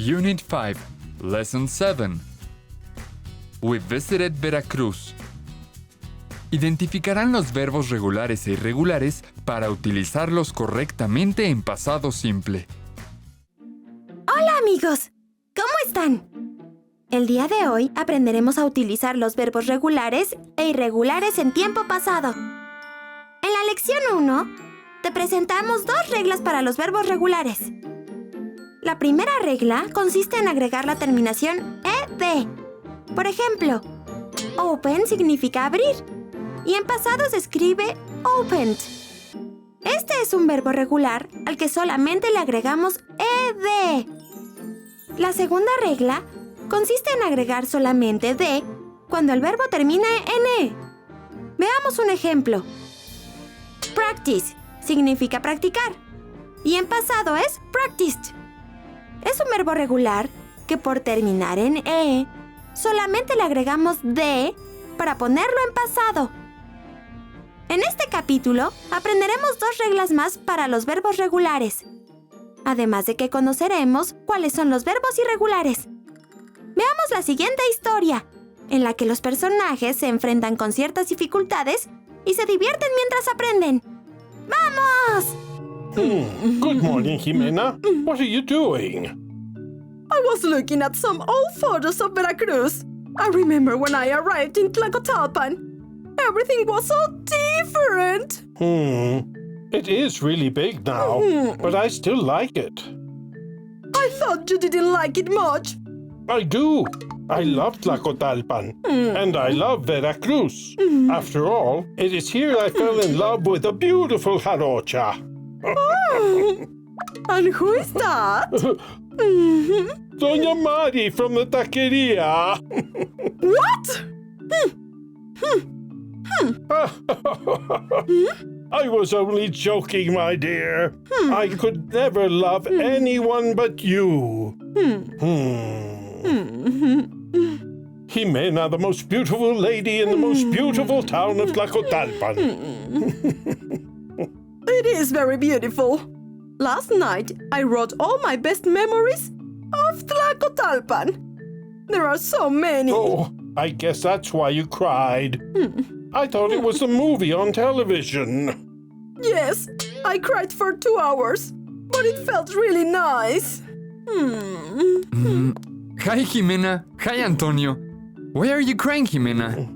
Unit 5, Lesson 7. We visited Veracruz. Identificarán los verbos regulares e irregulares para utilizarlos correctamente en pasado simple. Hola amigos, ¿cómo están? El día de hoy aprenderemos a utilizar los verbos regulares e irregulares en tiempo pasado. En la lección 1, te presentamos 2 reglas para los verbos regulares. La primera regla consiste en agregar la terminación ed. Por ejemplo, open significa abrir y en pasado se escribe opened. Este es un verbo regular al que solamente le agregamos ed. La segunda regla consiste en agregar solamente de cuando el verbo termina en e. Veamos un ejemplo. Practice significa practicar y en pasado es practiced. Es un verbo regular que por terminar en e solamente le agregamos de para ponerlo en pasado. En este capítulo aprenderemos 2 reglas más para los verbos regulares, además de que conoceremos cuáles son los verbos irregulares. Veamos la siguiente historia, en la que los personajes se enfrentan con ciertas dificultades y se divierten mientras aprenden. ¡Vamos! Good morning, Jimena. What are you doing? I was looking at some old photos of Veracruz. I remember when I arrived in Tlacotalpan. Everything was so different. It is really big now, but I still like it. I thought you didn't like it much. I do. I love Tlacotalpan, and I love Veracruz. After all, it is here I fell in love with a beautiful jarocha. And who is that? Doña Mari from the taqueria. What? I was only joking, my dear. I could never love anyone but you. Jimena, the most beautiful lady in the most beautiful town of Tlacotalpan. It is very beautiful. Last night, I wrote all my best memories of Tlacotalpan. There are so many. Oh, I guess that's why you cried. I thought it was a movie on television. Yes, I cried for 2 hours, but it felt really nice. Hi, Jimena. Hi, Antonio. Why are you crying, Jimena?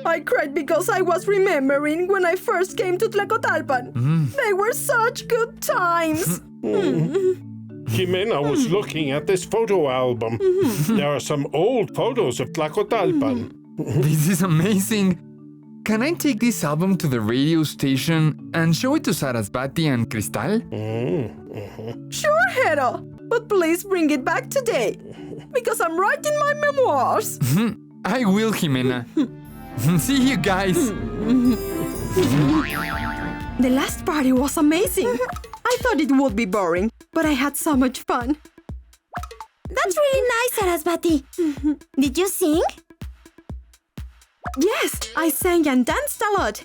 I cried because I was remembering when I first came to Tlacotalpan. They were such good times. Jimena was looking at this photo album. There are some old photos of Tlacotalpan. This is amazing. Can I take this album to the radio station and show it to Sarasvati and Cristal? Sure, Hera, but please bring it back today, because I'm writing my memoirs. I will, Jimena. See you guys. The last party was amazing. I thought it would be boring, but I had so much fun. That's really nice, Sarasvati. Did you sing? Yes, I sang and danced a lot.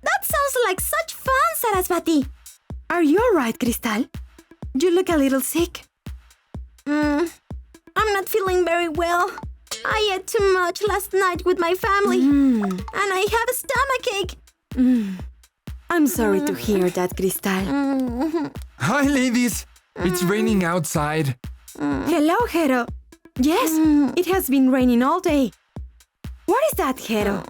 That sounds like such fun, Sarasvati. Are you alright, Cristal? You look a little sick. I'm not feeling very well. I ate too much last night with my family, and I have a stomachache. I'm sorry to hear that, Cristal. Hi, ladies. It's raining outside. Hello, Hero. Yes, it has been raining all day. What is that, Hero?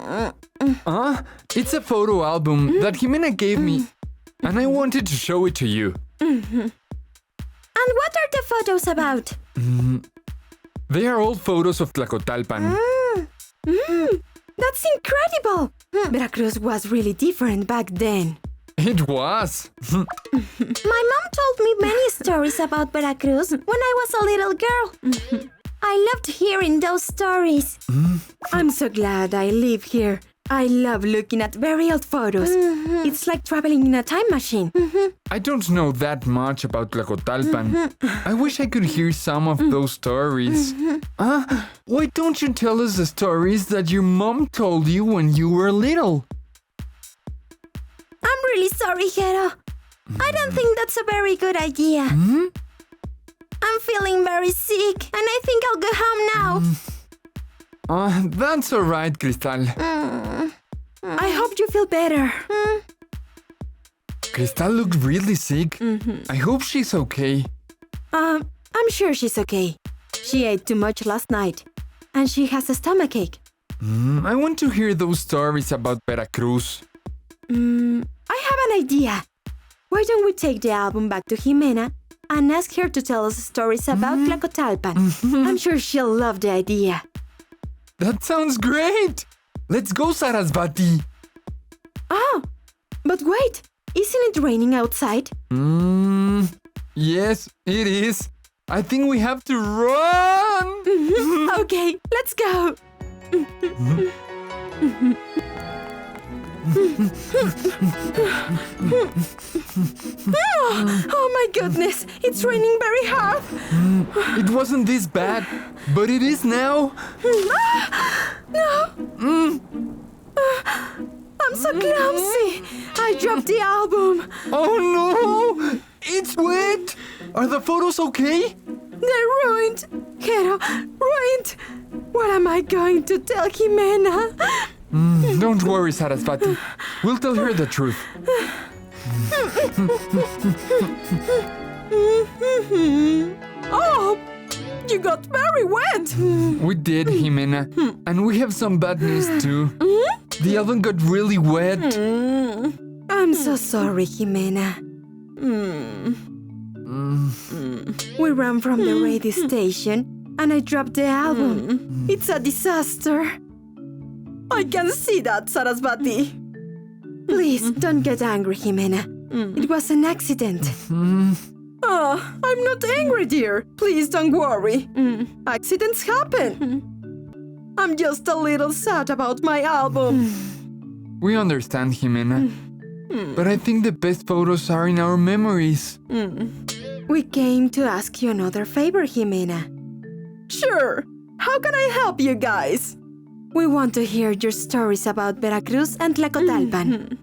It's a photo album that Jimena gave me, and I wanted to show it to you. And what are the photos about? They are old photos of Tlacotalpan. That's incredible! Veracruz was really different back then. It was. My mom told me many stories about Veracruz when I was a little girl. I loved hearing those stories. I'm so glad I live here. I love looking at very old photos. It's like traveling in a time machine. I don't know that much about Tlacotalpan. I wish I could hear some of those stories. Why don't you tell us the stories that your mom told you when you were little? I'm really sorry, Hero. I don't think that's a very good idea. I'm feeling very sick, and I think I'll go home now. That's alright, Cristal. I hope you feel better. Cristal looked really sick. I hope she's okay. I'm sure she's okay. She ate too much last night, and she has a stomachache. I want to hear those stories about Veracruz. I have an idea. Why don't we take the album back to Jimena and ask her to tell us stories about Tlacotalpan? I'm sure she'll love the idea. That sounds great! Let's go, Sarasvati! Oh, but wait, isn't it raining outside? Yes, it is. I think we have to run! Okay, let's go. Oh my goodness, it's raining very hard. It wasn't this bad, but it is now. No. I'm so clumsy. I dropped the album. Oh no! It's wet! Are the photos okay? They're ruined. Hero, ruined. What am I going to tell Jimena? Don't worry, Sarasvati. We'll tell her the truth. Oh, you got very wet. We did, Jimena. And we have some bad news too. The album got really wet. I'm so sorry, Jimena. We ran from the radio station and I dropped the album. It's a disaster. I can see that, Sarasvati. Please don't get angry, Jimena. It was an accident. Oh, I'm not angry, dear. Please don't worry. Accidents happen. I'm just a little sad about my album. We understand, Jimena. But I think the best photos are in our memories. We came to ask you another favor, Jimena. Sure. How can I help you guys? We want to hear your stories about Veracruz and Tlacotalpan.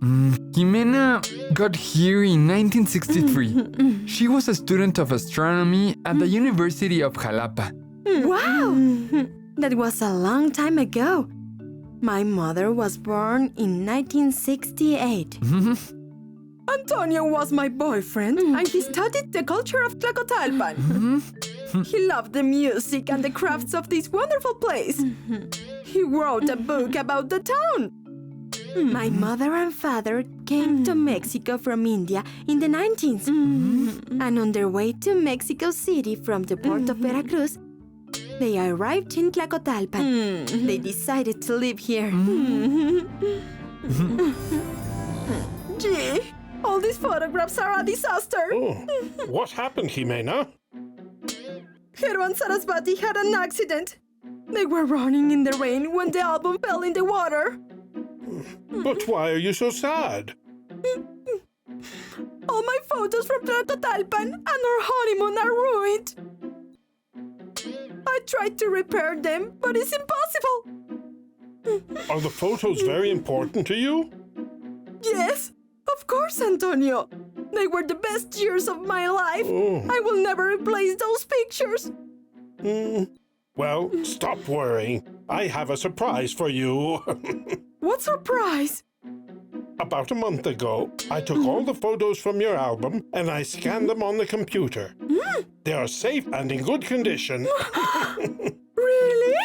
Jimena got here in 1963. She was a student of astronomy at the University of Jalapa. Wow! That was a long time ago. My mother was born in 1968. Antonio was my boyfriend, and he studied the culture of Tlacotalpan. He loved the music and the crafts of this wonderful place. He wrote a book about the town. My mother and father came to Mexico from India in the 19th. And on their way to Mexico City from the port of Veracruz, they arrived in Tlacotalpan. They decided to live here. Gee, all these photographs are a disaster. Oh, what happened, Jimena? Hero and Sarasvati had an accident. They were running in the rain when the album fell in the water. But why are you so sad? All my photos from Tlacotalpan and our honeymoon are ruined. I tried to repair them, but it's impossible. Are the photos very important to you? Yes, of course, Antonio. They were the best years of my life. I will never replace those pictures. Well, stop worrying. I have a surprise for you. What surprise? About a month ago, I took all the photos from your album and I scanned them on the computer. They are safe and in good condition. Really?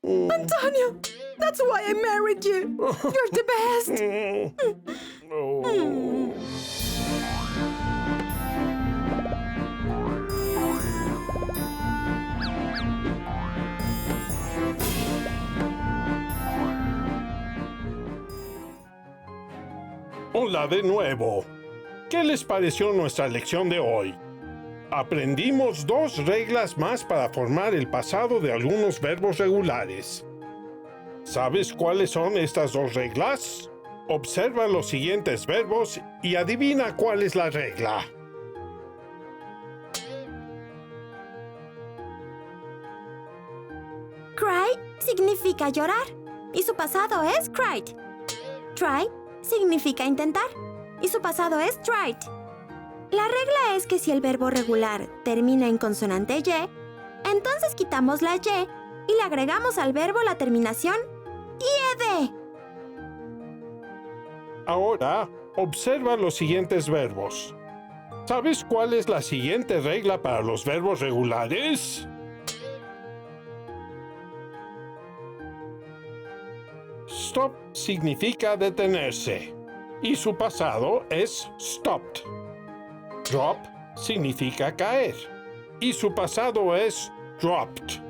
Antonio, that's why I married you. You're the best. Oh. Hola de nuevo. ¿Qué les pareció nuestra lección de hoy? Aprendimos 2 reglas más para formar el pasado de algunos verbos regulares. ¿Sabes cuáles son estas 2 reglas? Observa los siguientes verbos y adivina cuál es la regla. Cry significa llorar y su pasado es cried. Try significa intentar y su pasado es tried. La regla es que si el verbo regular termina en consonante Y, entonces quitamos la Y y le agregamos al verbo la terminación IED. Ahora, observa los siguientes verbos. ¿Sabes cuál es la siguiente regla para los verbos regulares? Stop significa detenerse y su pasado es stopped. Drop significa caer y su pasado es dropped.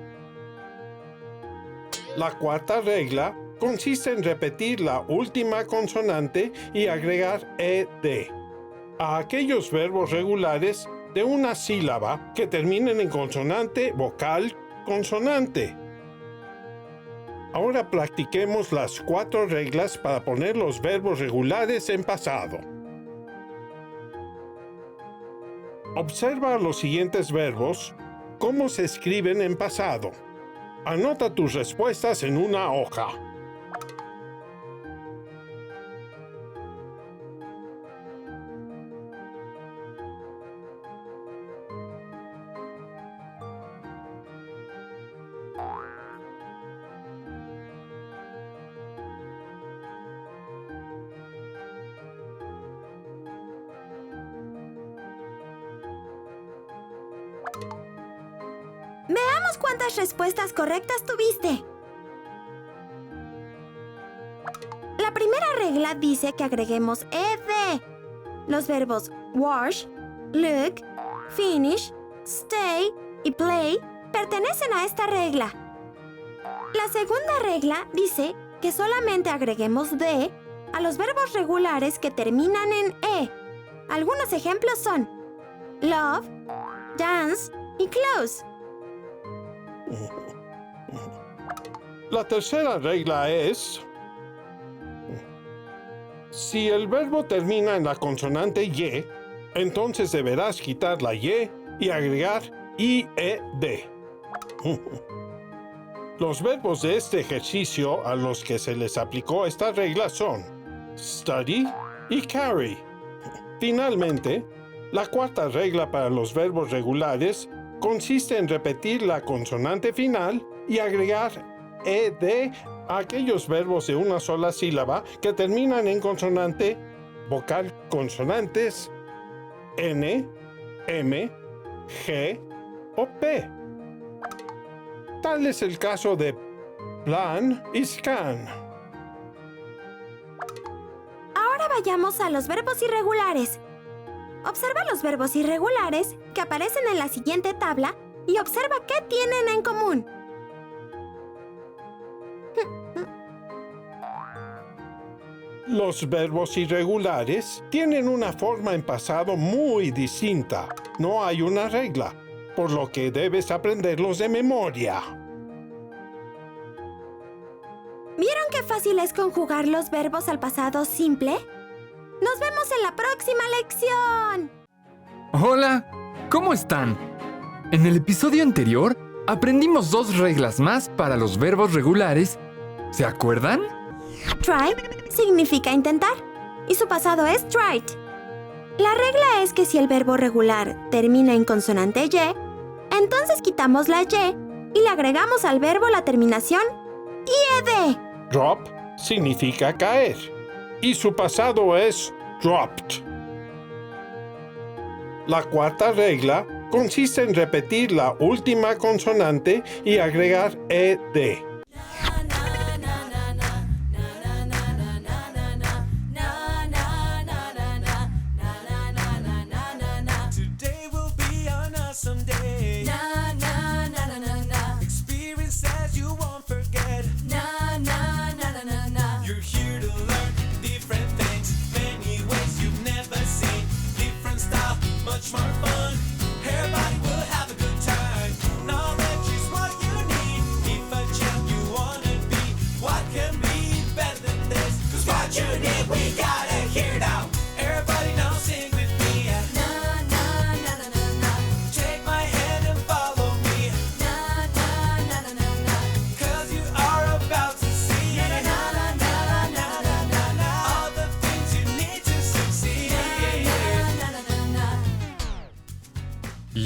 La cuarta regla consiste en repetir la última consonante y agregar ED a aquellos verbos regulares de una sílaba que terminen en consonante, vocal, consonante. Ahora practiquemos las 4 reglas para poner los verbos regulares en pasado. Observa los siguientes verbos, cómo se escriben en pasado. Anota tus respuestas en una hoja. Veamos cuántas respuestas correctas tuviste. La primera regla dice que agreguemos ED. Los verbos wash, look, finish, stay y play pertenecen a esta regla. La segunda regla dice que solamente agreguemos D a los verbos regulares que terminan en E. Algunos ejemplos son love, dance y close. La tercera regla es: si el verbo termina en la consonante Y, entonces deberás quitar la Y y agregar IED. Los verbos de este ejercicio a los que se les aplicó esta regla son study y carry. Finalmente, la cuarta regla para los verbos regulares consiste en repetir la consonante final y agregar ED a aquellos verbos de una sola sílaba que terminan en consonante, vocal, consonantes, N, M, G o P. Tal es el caso de plan y scan. Ahora vayamos a los verbos irregulares. Observa los verbos irregulares que aparecen en la siguiente tabla y observa qué tienen en común. Los verbos irregulares tienen una forma en pasado muy distinta. No hay una regla, por lo que debes aprenderlos de memoria. ¿Vieron qué fácil es conjugar los verbos al pasado simple? ¡Nos vemos en la próxima lección! Hola, ¿cómo están? En el episodio anterior aprendimos 2 reglas más para los verbos regulares. ¿Se acuerdan? Try significa intentar y su pasado es tried. La regla es que si el verbo regular termina en consonante Y, entonces quitamos la Y y le agregamos al verbo la terminación IED. Drop significa caer y su pasado es dropped. La cuarta regla consiste en repetir la última consonante y agregar ED.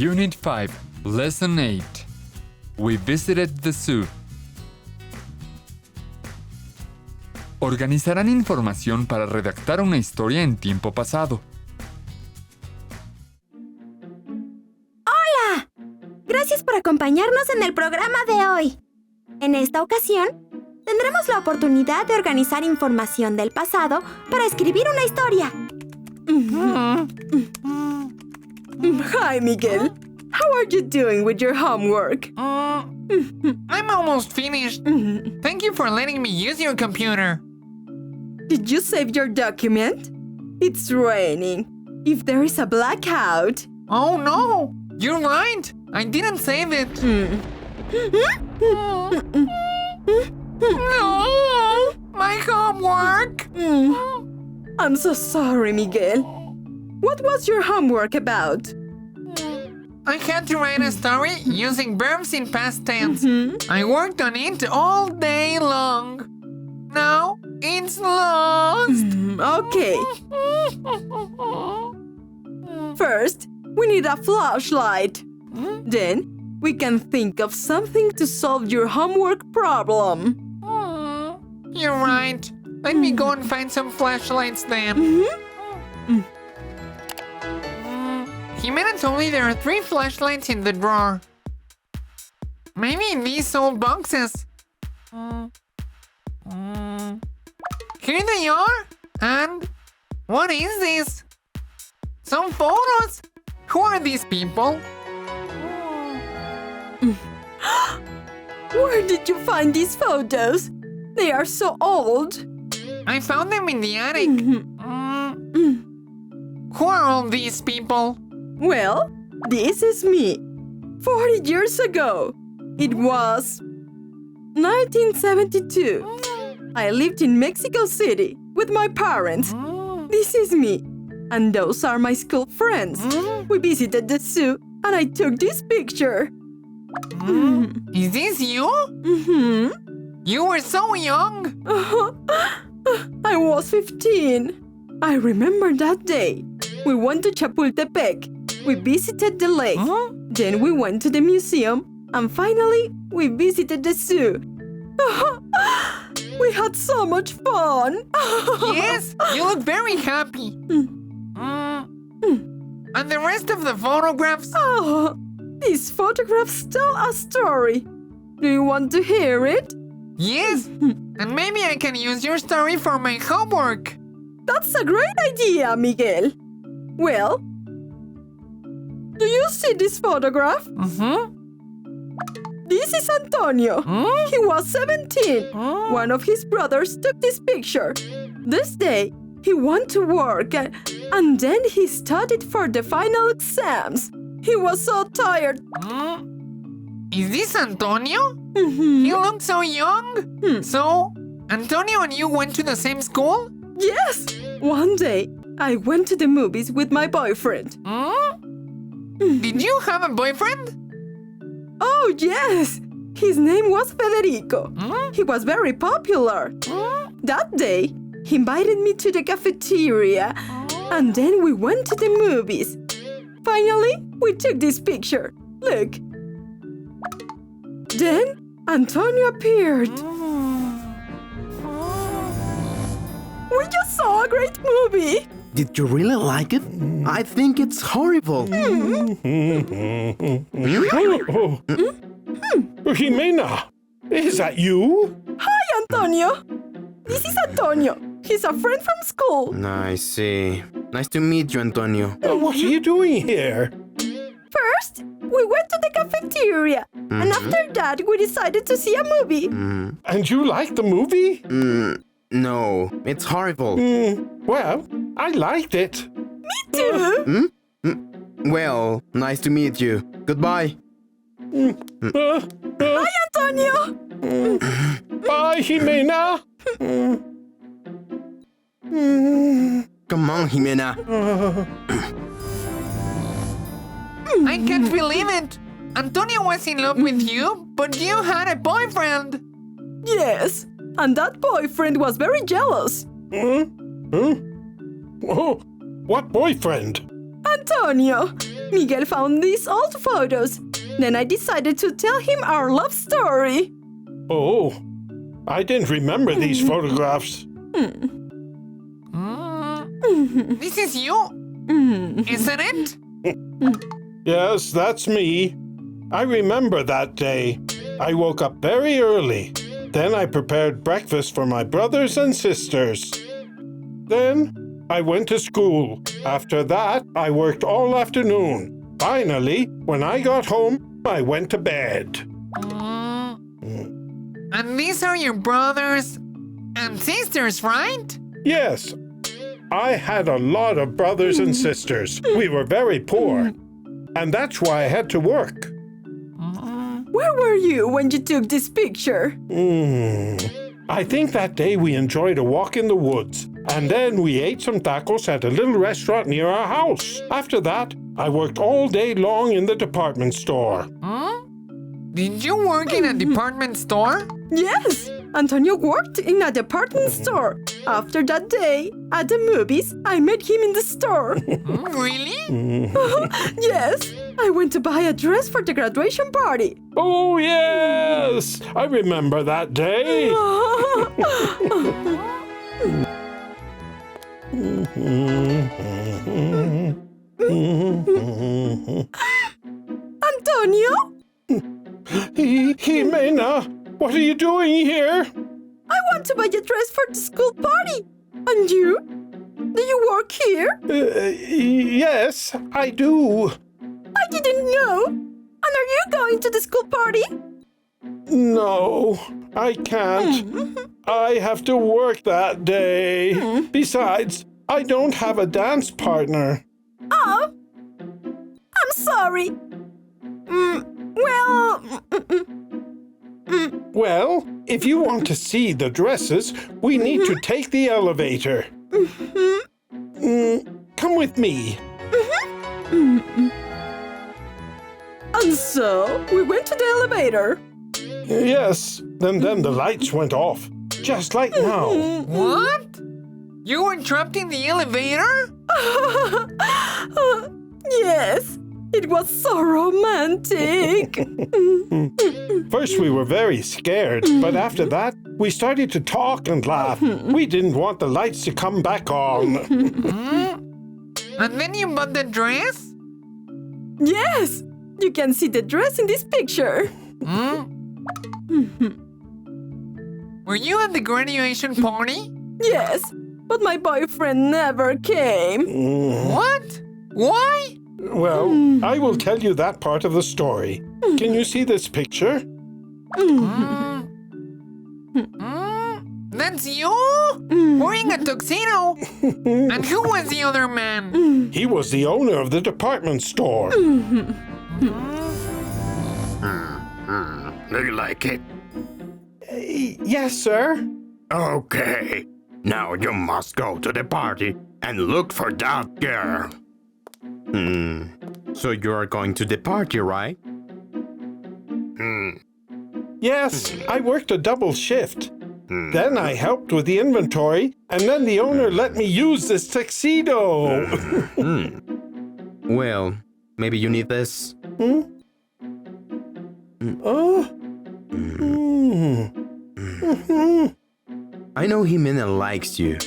Unit 5, Lesson 8. We visited the zoo. Organizarán información para redactar una historia en tiempo pasado. ¡Hola! Gracias por acompañarnos en el programa de hoy. En esta ocasión, tendremos la oportunidad de organizar información del pasado para escribir una historia. Hi, Miguel. How are you doing with your homework? I'm almost finished. Thank you for letting me use your computer. Did you save your document? It's raining. If there is a blackout... Oh no! You're right! I didn't save it. No! My homework! I'm so sorry, Miguel. What was your homework about? I had to write a story using verbs in past tense. I worked on it all day long. Now it's lost. Okay. First, we need a flashlight. Then, we can think of something to solve your homework problem. You're right. Let me go and find some flashlights then. Jimena told me there are 3 flashlights in the drawer. Maybe in these old boxes. Here they are. And what is this? Some photos. Who are these people? Where did you find these photos? They are so old. I found them in the attic. Who are all these people? Well, this is me. 40 years ago. It was 1972. I lived in Mexico City with my parents. This is me. And those are my school friends. We visited the zoo and I took this picture. Is this you? You were so young. I was 15. I remember that day. We went to Chapultepec. We visited the lake. Then we went to the museum. And finally, we visited the zoo. We had so much fun. Yes, you look very happy. And the rest of the photographs? Oh, these photographs tell a story. Do you want to hear it? Yes, and maybe I can use your story for my homework. That's a great idea, Miguel. Well, do you see this photograph? This is Antonio. He was 17. One of his brothers took this picture. This day, he went to work and then he studied for the final exams. He was so tired. Is this Antonio? He looked so young. So, Antonio and you went to the same school? Yes. One day, I went to the movies with my boyfriend. Did you have a boyfriend? Oh, yes. His name was Federico. He was very popular. That day, he invited me to the cafeteria. And then we went to the movies. Finally, we took this picture. Look. Then, Antonio appeared. We just saw a great movie. Did you really like it? I think it's horrible. Jimena, is that you? Hi, Antonio. This is Antonio. He's a friend from school. I see. Nice to meet you, Antonio. What are you doing here? First, we went to the cafeteria. And after that, we decided to see a movie. And you liked the movie? No, it's horrible. Well, I liked it. Me too. Well, nice to meet you. Goodbye. Hi, Antonio. Bye, Jimena. Come on, Jimena. I can't believe it. Antonio was in love with you, but you had a boyfriend. Yes, and that boyfriend was very jealous. Oh, what boyfriend? Antonio, Miguel found these old photos. Then I decided to tell him our love story. Oh, I didn't remember these photographs. This is you, isn't it? Yes, that's me. I remember that day. I woke up very early. Then I prepared breakfast for my brothers and sisters. Then I went to school. After that, I worked all afternoon. Finally, when I got home, I went to bed. And these are your brothers and sisters, right? Yes, I had a lot of brothers and sisters. We were very poor. And that's why I had to work. Where were you when you took this picture? I think that day we enjoyed a walk in the woods. And then we ate some tacos at a little restaurant near our house. After that, I worked all day long in the department store. Did you work in a department store? Yes, Antonio worked in a department store. After that day, at the movies, I met him in the store. Really? Yes, I went to buy a dress for the graduation party. Oh, yes! I remember that day. Antonio? Jimena, what are you doing here? I want to buy a dress for the school party. And you? Do you work here? Yes, I do. I didn't know. And are you going to the school party? No, I can't. I have to work that day. Besides, I don't have a dance partner. Oh, I'm sorry. Well, if you want to see the dresses, we need to take the elevator. Come with me. And so, we went to the elevator. Yes, then the lights went off. Just like now. What? You were trapped in the elevator? Yes, it was so romantic. First we were very scared, but after that, we started to talk and laugh. We didn't want the lights to come back on. And then you bought the dress? Yes, you can see the dress in this picture. Were you at the graduation party? Yes, but my boyfriend never came. What? Why? Well, I will tell you that part of the story. Can you see this picture? That's you? Wearing a tuxedo? And who was the other man? He was the owner of the department store. Do you like it? Yes, sir. Okay. Now you must go to the party and look for that girl. So you are going to the party, right? Yes, I worked a double shift. Then I helped with the inventory, and then the owner let me use this tuxedo. Well, maybe you need this. I know Jimena likes you.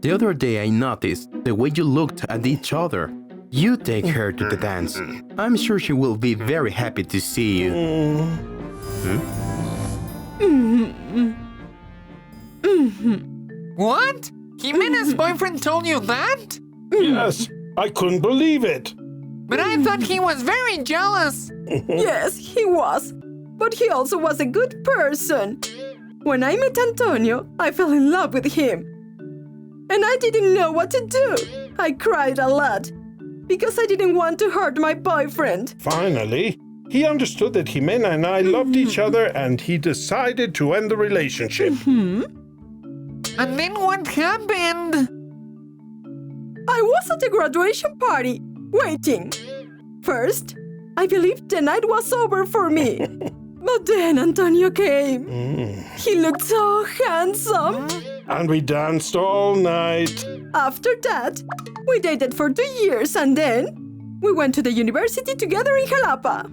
The other day I noticed the way you looked at each other. You take her to the dance. I'm sure she will be very happy to see you. What? Jimena's boyfriend told you that? Yes, I couldn't believe it. But I thought he was very jealous. Yes, he was. But he also was a good person. When I met Antonio, I fell in love with him. And I didn't know what to do. I cried a lot because I didn't want to hurt my boyfriend. Finally, he understood that Jimena and I loved each other, and he decided to end the relationship. And then what happened? I was at the graduation party, waiting. First, I believed the night was over for me. But then Antonio came. He looked so handsome. And we danced all night. After that, we dated for 2 years and then We went to the university together in Jalapa.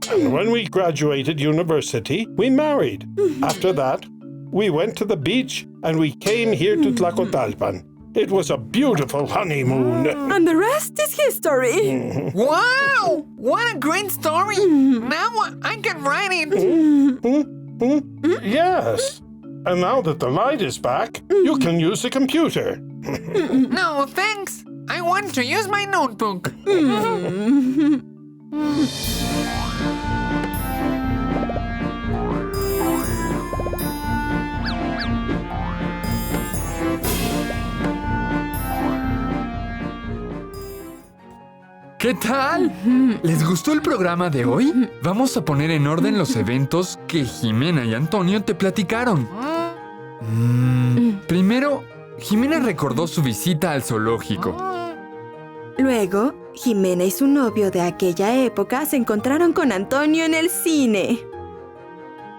And when we graduated university, we married. After that, we went to the beach and we came here to Tlacotalpan. It was a beautiful honeymoon. And the rest is history. Wow! What a great story! Now I can write it. Yes. And now that the light is back, you can use the computer. No, thanks. I want to use my notebook. ¿Qué tal? ¿Les gustó el programa de hoy? Vamos a poner en orden los eventos que Jimena y Antonio te platicaron. Primero, Jimena recordó su visita al zoológico. Luego, Jimena y su novio de aquella época se encontraron con Antonio en el cine.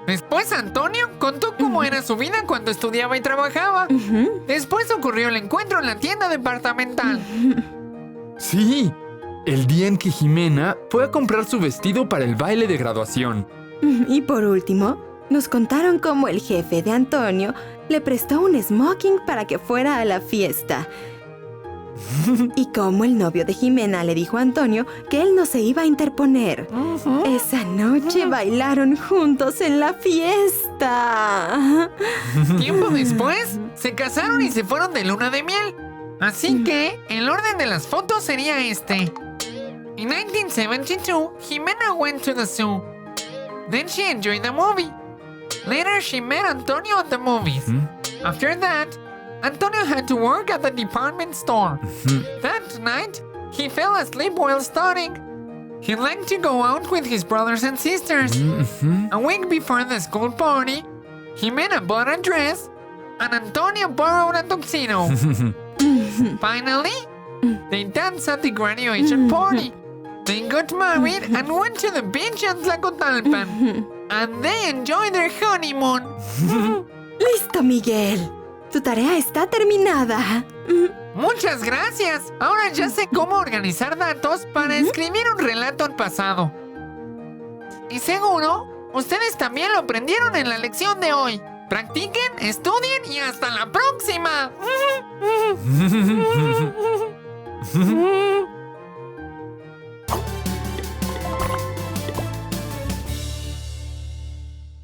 Después Antonio contó cómo era su vida cuando estudiaba y trabajaba. Después ocurrió el encuentro en la tienda departamental. Sí, el día en que Jimena fue a comprar su vestido para el baile de graduación. Y por último, nos contaron cómo el jefe de Antonio le prestó un smoking para que fuera a la fiesta. Y cómo el novio de Jimena le dijo a Antonio que él no se iba a interponer. Esa noche bailaron juntos en la fiesta. Tiempo después, se casaron y se fueron de luna de miel. Así que, el orden de las fotos sería este. In 1972, Jimena went to the zoo. Then she enjoyed the movie. Later, she met Antonio at the movies. After that, Antonio had to work at the department store. That night, he fell asleep while studying. He liked to go out with his brothers and sisters. A week before the school party, Jimena bought a dress, and Antonio borrowed a tuxedo. Finally, they danced at the graduation party. They got married and went to the beach at Tlacotalpan. And they enjoyed their honeymoon. ¡Listo, Miguel! Tu tarea está terminada. Muchas gracias. Ahora ya sé cómo organizar datos para escribir un relato al pasado. Y seguro, ustedes también lo aprendieron en la lección de hoy. Practiquen, estudien y hasta la próxima.